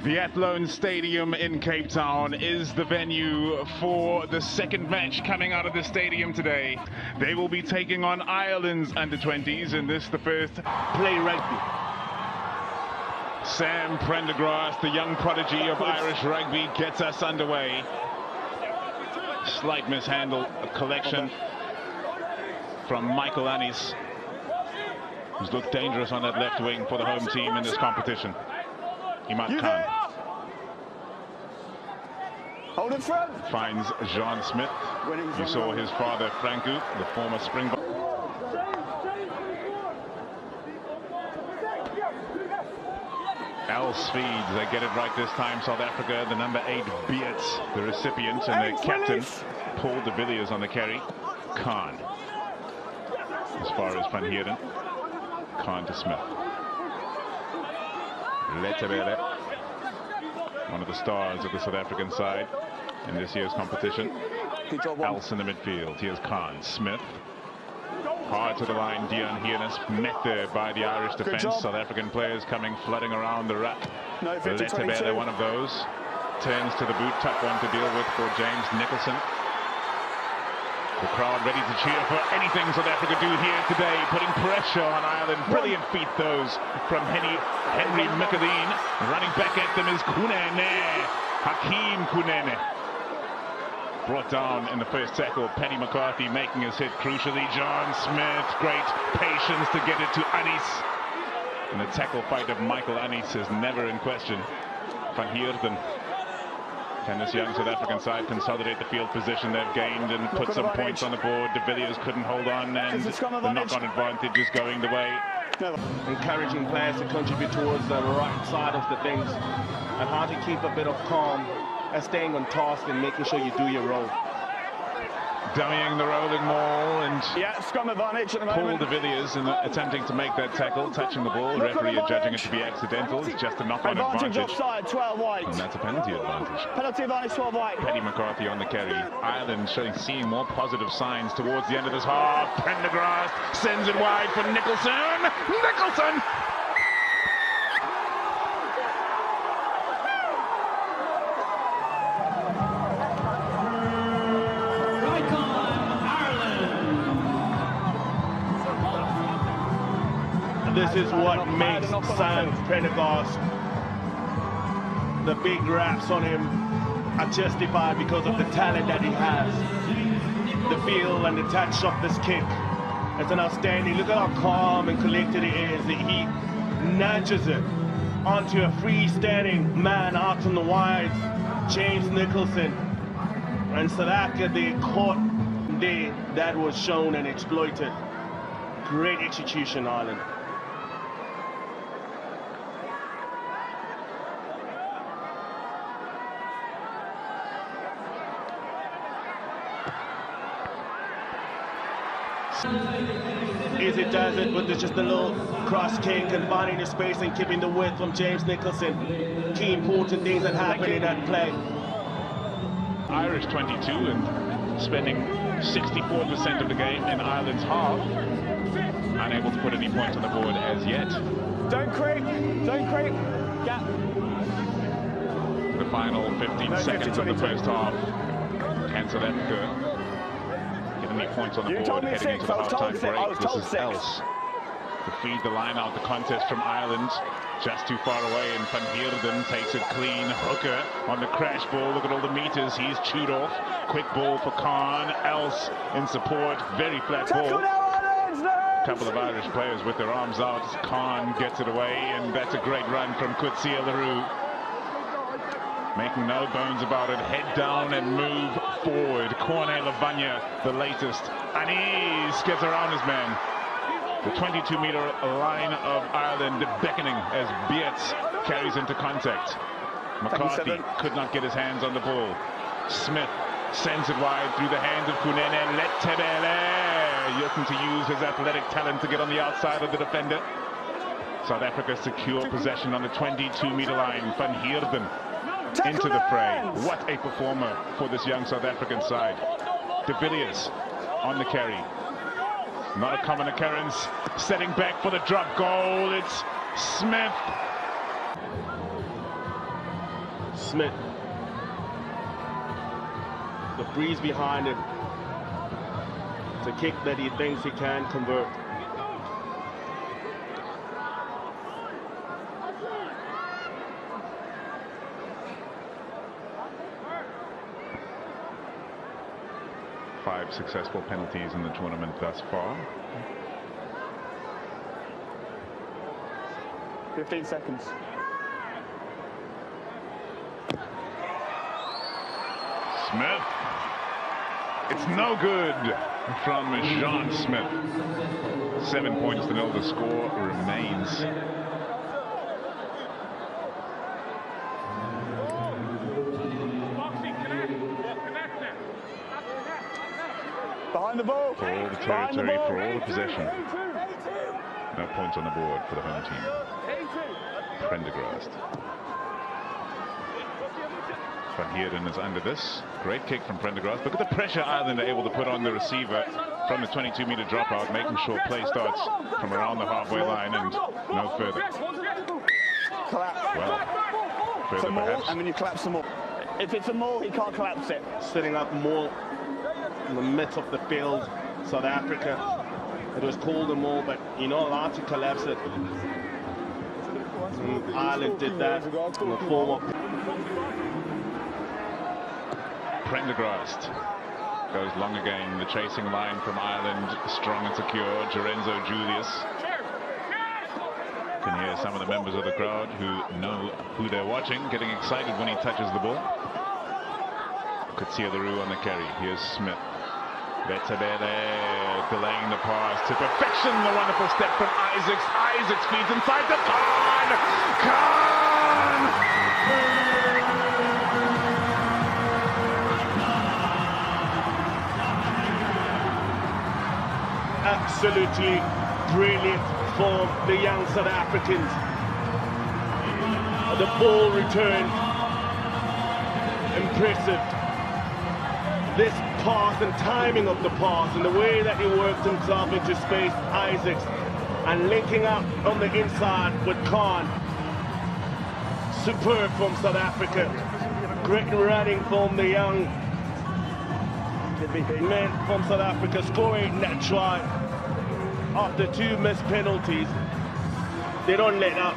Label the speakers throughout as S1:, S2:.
S1: The Athlone Stadium in Cape Town is the venue for the second match coming out of the stadium today. They will be taking on Ireland's under-20s in this, the first play rugby. Sam Prendergrass, the young prodigy of Irish rugby, gets us underway. Slight mishandle, a collection from Michael Annis, who's looked dangerous on that left wing for the home team in this competition. Imad Khan
S2: hold in front.
S1: Finds Jean Smith. You saw his father, Franku, the former Springbok. Al Swedes, they get it right this time. South Africa, the number 8 Beats, the recipient, and the captain, Paul de Villiers on the carry. Khan, as far as Van Heerden. Khan to Smith. Letebele, one of the stars of the South African side in this year's competition. Else in the midfield. Here's Khan. Smith. Hard to the line. Dion Hiernes met there by the Irish defence. South African players coming flooding around the ruck. Letebele, one of those. Turns to the boot. Tough one to deal with for James Nicholson. The crowd ready to cheer for anything South Africa do here today, putting pressure on Ireland. Brilliant feet those from Henry McAleen. Running back at them is Kunene, Hakeem Kunene. Brought down in the first tackle. Penny McCarthy making his hit crucially. John Smith, great patience to get it to Annis. And the tackle fight of Michael Annis is never in question. Van Heerden. Can this young South African side consolidate the field position they've gained and put some points on the board? De Villiers couldn't hold on, and the knock-on advantage is going the way.
S3: Encouraging players to contribute towards the right side of the things, and how to keep a bit of calm and staying on task and making sure you do your role.
S1: Dummying the rolling maul, and
S2: scrum advantage at the
S1: Paul
S2: moment.
S1: de Villiers attempting to make that tackle, touching the ball. Referee adjudging it to be accidental. It's just a knock-on advantage.
S2: Offside, 12 white.
S1: And that's a penalty advantage.
S2: Penalty advantage, 12 white.
S1: Penny McCarthy on the carry. Ireland seeing more positive signs towards the end of this half. Prendergrass sends it wide for Nicholson. Nicholson!
S3: This is what makes Sam Prendergast. The big raps on him are justified because of the talent that he has. The feel and the touch of this kick. It's an outstanding. Look at how calm and collected he is. He nudges it onto a freestanding man out on the wide, James Nicholson. And South Africa, they caught there. That was shown and exploited. Great execution, Ireland. Easy does it with just a little cross kick and finding the space and keeping the width from James Nicholson. Key important things that happen in that play.
S1: Irish 22 and spending 64% of the game in Ireland's half. Unable to put any points on the board as yet.
S2: Don't creep. Gap.
S1: The final 15 seconds of the first half. Can South Africa get any points on the board heading into the half-time break? This is Else to feed the line out. The contest from Ireland just too far away, and Van Heerden takes it clean. Hooker on the crash ball. Look at all the meters he's chewed off. Quick ball for Khan. Else in support. Very flat ball. A couple of Irish players with their arms out. Khan gets it away, and that's a great run from Coetzee Leroux. Making no bones about it, head down and move forward. Corne Lavagna, the latest. Annis gets around his man. The 22-meter line of Ireland beckoning as Beats carries into contact. McCarthy could not get his hands on the ball. Smith sends it wide through the hands of Kunene. Letebele looking to use his athletic talent to get on the outside of the defender. South Africa secure possession on the 22-meter line. Van Heerden into the fray. What a performer for this young South African side. De Villiers on the carry. Not a common occurrence. Setting back for the drop goal. It's Smith.
S3: Smith. The breeze behind him. It's a kick that he thinks he can convert.
S1: Five successful penalties in the tournament thus far.
S2: 15 seconds.
S1: Smith. It's no good from Jean Smith. 7 points to 0. The score remains.
S2: Behind the ball.
S1: For all the territory, for all the possession. No points on the board for the home team. Prendergast. Van Heerden is under this. Great kick from Prendergast. Look at the pressure Ireland are able to put on the receiver from the 22-meter dropout, making sure play starts from around the halfway line and no further.
S2: Collapse.
S1: Well, further perhaps.
S2: And then you collapse some more. If it's a maul, he can't collapse it.
S3: Setting up more in the midst of the field, South Africa. It was called a maul, but you're not allowed to collapse it. And Ireland did that in the form of
S1: Prendergast goes long again. The chasing line from Ireland, strong and secure. Lorenzo Julius. You can hear some of the members of the crowd who know who they're watching getting excited when he touches the ball. Kutsialaroo on the carry. Here's Smith. Betabele delaying the pass to perfection. The wonderful step from Isaacs. Isaacs feeds inside to Khan. Khan!
S3: absolutely brilliant for the young South Africans. The ball return, impressive. This pass and timing of the pass and the way that he worked himself into space, Isaacs, and linking up on the inside with Khan. Superb from South Africa. Great running from the young men from South Africa, scoring that try after 2 missed penalties. They don't let up.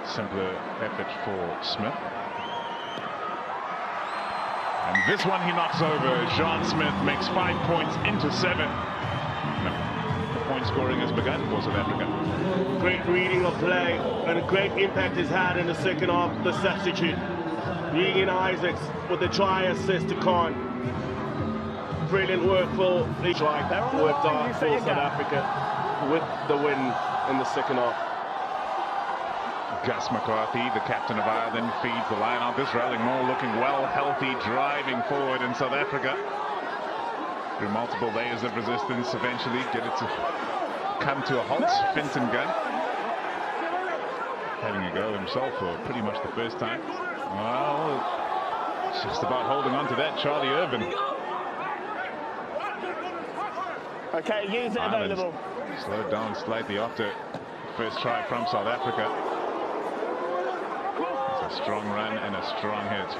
S1: Simpler effort for Smith. And this one he knocks over. Jean Smith makes 5 points into 7. The point scoring has begun for South Africa.
S3: Great reading of play and a great impact he's had in the second half, the substitute. Regan Isaacs with the try assist to Khan. Brilliant work for the try. Worked hard for South Africa with the win in the second half.
S1: Gus McCarthy, the captain of Ireland, feeds the line out. This rallying maul looking well, healthy, driving forward in South Africa. Through multiple layers of resistance, eventually get it to come to a halt. Finton Gunn having a go himself for pretty much the first time. Well, it's just about holding on to that. Charlie Irvin.
S2: Okay, use it available.
S1: Slowed down slightly after first try from South Africa. It's a strong run and a strong hit.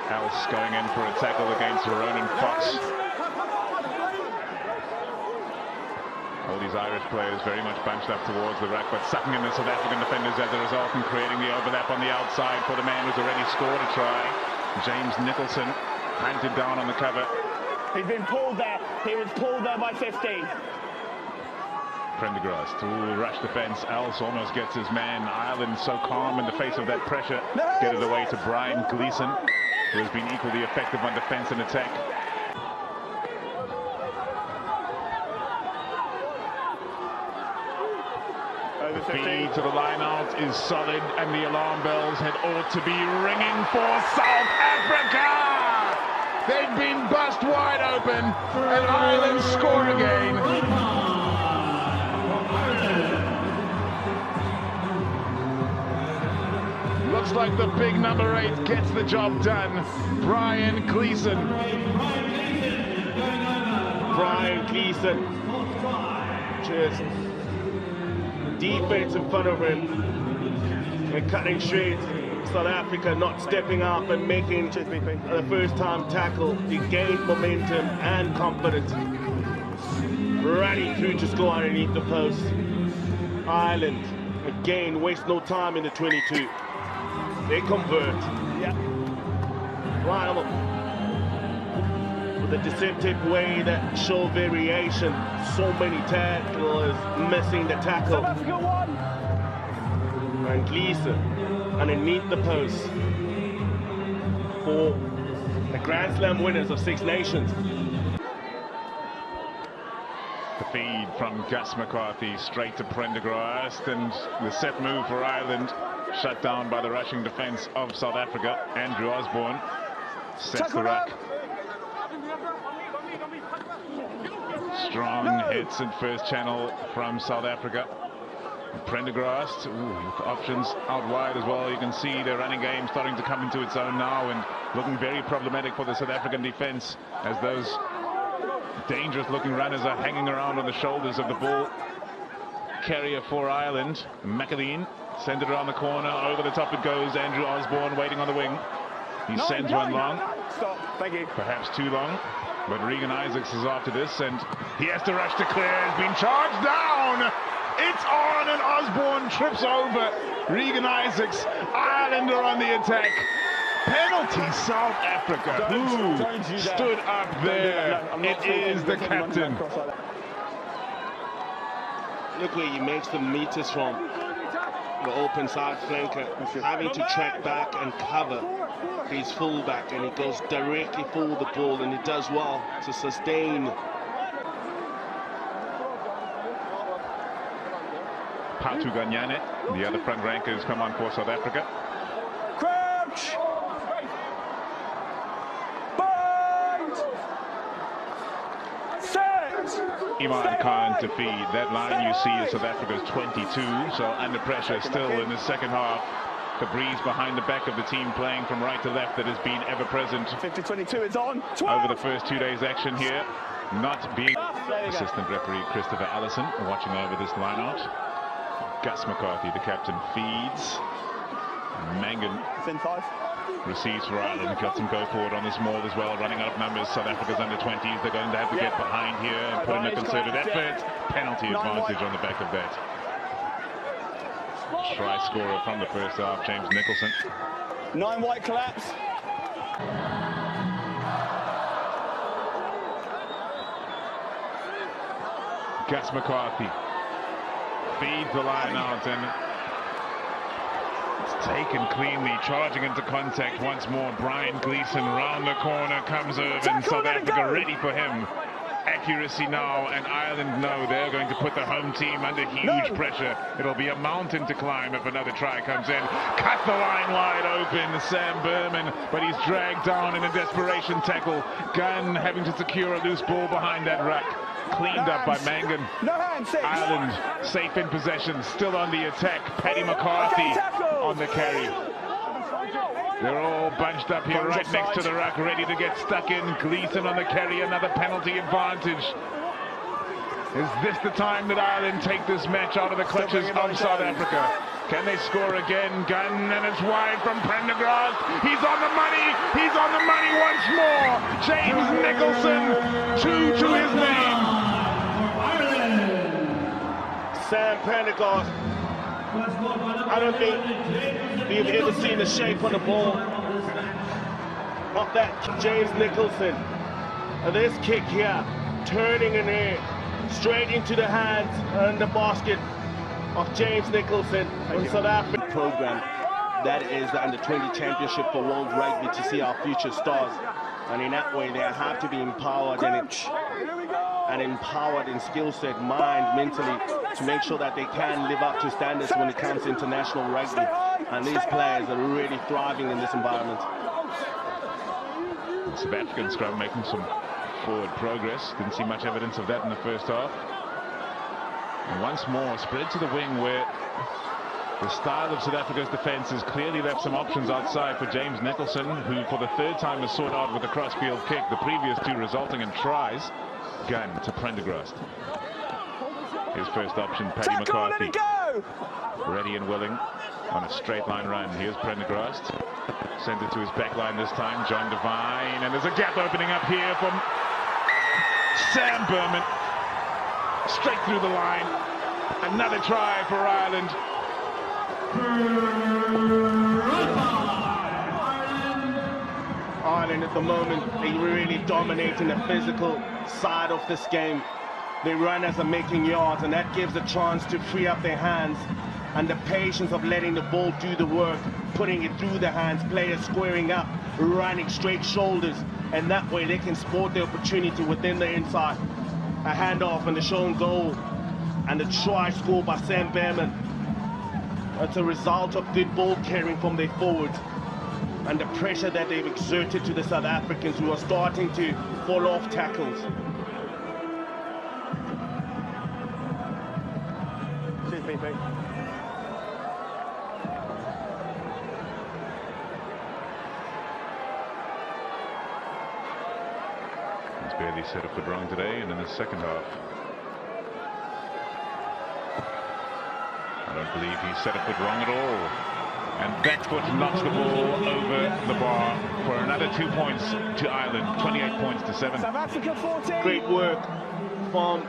S1: Else going in for a tackle against Ronan Fox. All these Irish players very much bunched up towards the ruck, but sucking in the South African defenders as a result and creating the overlap on the outside for the man who's already scored a try. James Nicholson hunted down on the cover.
S2: He's been pulled there. He was pulled there by 15.
S1: Prendergast, rush defence. Else almost gets his man. Ireland so calm in the face of that pressure. Get it away to Brian Gleeson, who has been equally effective on defence and attack. The feed to the line out is solid, and the alarm bells had ought to be ringing for South Africa. They've been bust wide open, and Ireland score again. Looks like the big number 8 gets the job done. Brian Gleeson.
S3: Brian Gleeson. Just defense in front of him. And cutting straight. South Africa not stepping up and making the first time tackle. He gained momentum and confidence. Running through to score underneath the post. Ireland again waste no time in the 22. They convert.
S2: Yeah.
S3: Right, with a deceptive way that show variation. So many tacklers missing the tackle.
S2: South Africa won.
S3: And Gleeson underneath the post for the Grand Slam winners of Six Nations.
S1: The feed from Gus McCarthy straight to Prendergast, and the set move for Ireland shut down by the rushing defence of South Africa. Andrew Osborne sets the ruck. Strong hits in first channel from South Africa. Prendergast, options out wide as well. You can see the running game starting to come into its own now and looking very problematic for the South African defence as those dangerous looking runners are hanging around on the shoulders of the ball carrier for Ireland. McAleen sends it around the corner, over the top it goes. Andrew Osborne waiting on the wing. He sends one long.
S2: Stop, thank you.
S1: Perhaps too long, but Regan Isaacs is after this and he has to rush to clear. He's been charged down. It's on and Osborne trips over Regan Isaacs. Ireland are on the attack. Penalty South Africa. Who stood up there? It is the captain.
S3: Look where he makes the meters from. The open side flanker having to track back and cover his fullback, and he goes directly for the ball, and he does well to sustain.
S1: Patu Ganyane, the other front rankers come on for South Africa.
S2: Crouch! Bind! Set!
S1: Iman Khan to feed. That line you see is South Africa's 22, so under pressure still in the second half. The breeze behind the back of the team playing from right to left that has been ever present.
S2: 50-22, it's on. 12.
S1: Over the first 2 days action here. Not being assistant referee Christopher Allison watching over this line out. Gus McCarthy, the captain, feeds. Mangan receives for Ireland. Got some go forward on this maul as well, running out of numbers. South Africa's under 20s. They're going to have to get behind here and put in a concerted effort. Penalty advantage on the back of that. Try scorer from the first half, James Nicholson.
S2: 9 white collapse.
S1: Gus McCarthy feeds the line out and it's taken cleanly, charging into contact once more. Brian Gleeson round the corner, comes over and South Africa ready for him. Accuracy now, and Ireland know they're going to put the home team under huge pressure. It'll be a mountain to climb if another try comes in. Cut the line wide open, Sam Berman, but he's dragged down in a desperation tackle. Gunn having to secure a loose ball behind that ruck. Cleaned up by Mangan. Ireland safe in possession, still on the attack. Paddy McCarthy on the carry. They're all bunched up here right next to the ruck, ready to get stuck in. Gleeson on the carry, another penalty advantage. Is this the time that Ireland take this match out of the clutches of South Africa? Can they score again? Gunn, and it's wide from Prendergast. He's on the money. He's on the money once more. James Nicholson, 2 to his name.
S3: Sam Prendergast. I don't think we've ever seen the shape on the ball of that James Nicholson. And this kick here, turning in air, straight into the hands and the basket of James Nicholson on South Africa program. That is the Under-20 Championship for World Rugby to see our future stars. And in that way, they have to be empowered and empowered in skill set, mind, mentally, to make sure that they can live up to standards when it comes to international rugby. And these players are really thriving in this environment.
S1: The South African scrum making some forward progress. Didn't see much evidence of that in the first half. And once more, spread to the wing where The style of South Africa's defence has clearly left some options outside for James Nicholson, who for the third time has sought out with a crossfield kick, the previous two resulting in tries. Gun to Prendergast. His first option, Paddy McCarthy. Ready and willing on a straight line run. Here's Prendergast. Sends it to his back line this time, John Devine. And there's a gap opening up here from Sam Berman. Straight through the line. Another try for Ireland.
S3: Ireland at the moment, they really dominating the physical side of this game. They run as a making yards, and that gives a chance to free up their hands, and the patience of letting the ball do the work, putting it through the hands, players squaring up, running straight shoulders, and that way they can sport the opportunity within the inside. A handoff and the shown goal, and the try scored by Sam Berman. It's a result of good ball carrying from their forwards and the pressure that they've exerted to the South Africans, who are starting to fall off tackles.
S2: Cheers, BP.
S1: He's barely set a foot wrong today, and in the second half, I don't believe he set a foot wrong at all. And that foot knocks the ball over the bar for another 2 points to Ireland, 28 points to 7.
S2: South Africa 14.
S3: Great work from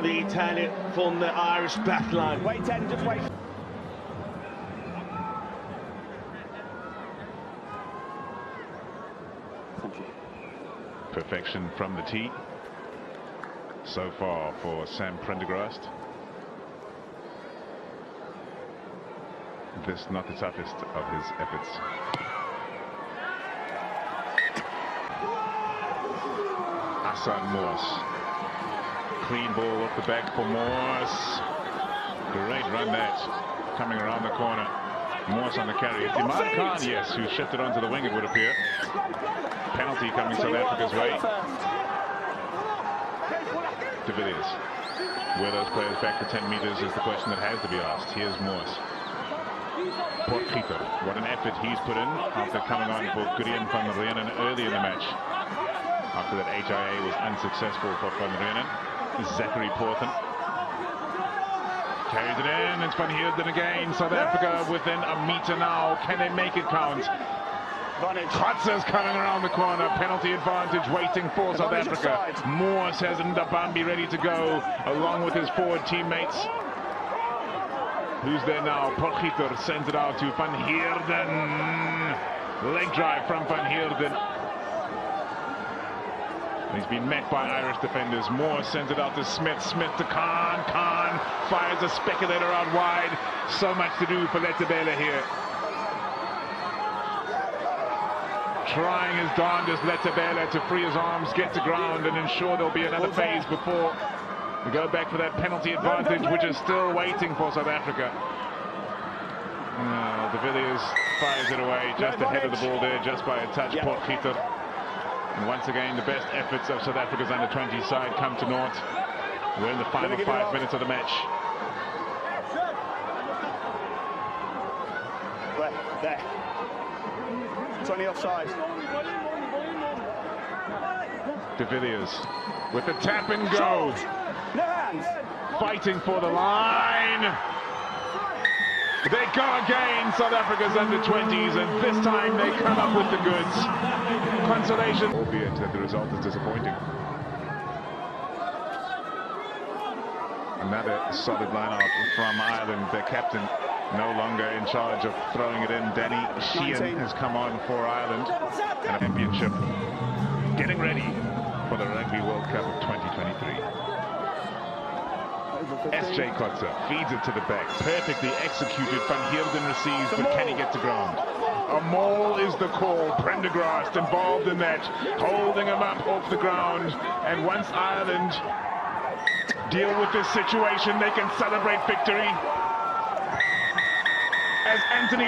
S3: the Italian, from the Irish backline.
S2: Wait, 10, just wait. Thank you.
S1: Perfection from the tee so far for Sam Prendergast. This not the toughest of his efforts. Hassan Morse. Clean ball off the back for Morse. Great run that, coming around the corner. Morse on the carry. It's Imad Khan, yes, who shifted onto the wing, it would appear. Penalty coming South Africa's way. De Villiers. Were those players back to 10 meters is the question that has to be asked. Here's Morse. Potgieter, what an effort he's put in after coming on for Gurian van Reenen early in the match. After that HIA was unsuccessful for van Reenen. Zachary Porthen carries it in, it's Van Heerden again. South Africa within a meter now. Can they make it count? Kotze's coming around the corner. Penalty advantage waiting for South Africa. Morse has Ndabambi ready to go along with his forward teammates. Who's there now? Potgieter sends it out to Van Heerden. Leg drive from Van Heerden. He's been met by Irish defenders. Moore sends it out to Smith. Smith to Khan. Khan fires a speculator out wide. So much to do for Letabela here. Trying his darndest, Letabela, to free his arms, get to ground, and ensure there'll be another phase before we go back for that penalty advantage, which is still waiting for South Africa. De Villiers fires it away just ahead of the ball there, just by a touch. Potgieter. And once again, the best efforts of South Africa's under-20 side come to naught. We're in the final 5 minutes of the match.
S2: There. 20 offside.
S1: De Villiers with the tap and go.
S2: No hands.
S1: Fighting for the line. They go again, South Africa's under-20s, and this time they come up with the goods. Consolation, albeit that the result is disappointing. Another solid line-out from Ireland. Their captain no longer in charge of throwing it in. Danny Sheehan has come on for Ireland. And a championship getting ready for the Rugby World Cup of 2023. S.J. Kotze feeds it to the back. Perfectly executed. Van Heerden receives, but can he get to ground? A maul is the call. Prendergast involved in that, holding him up off the ground. And once Ireland deal with this situation, they can celebrate victory. As Anthony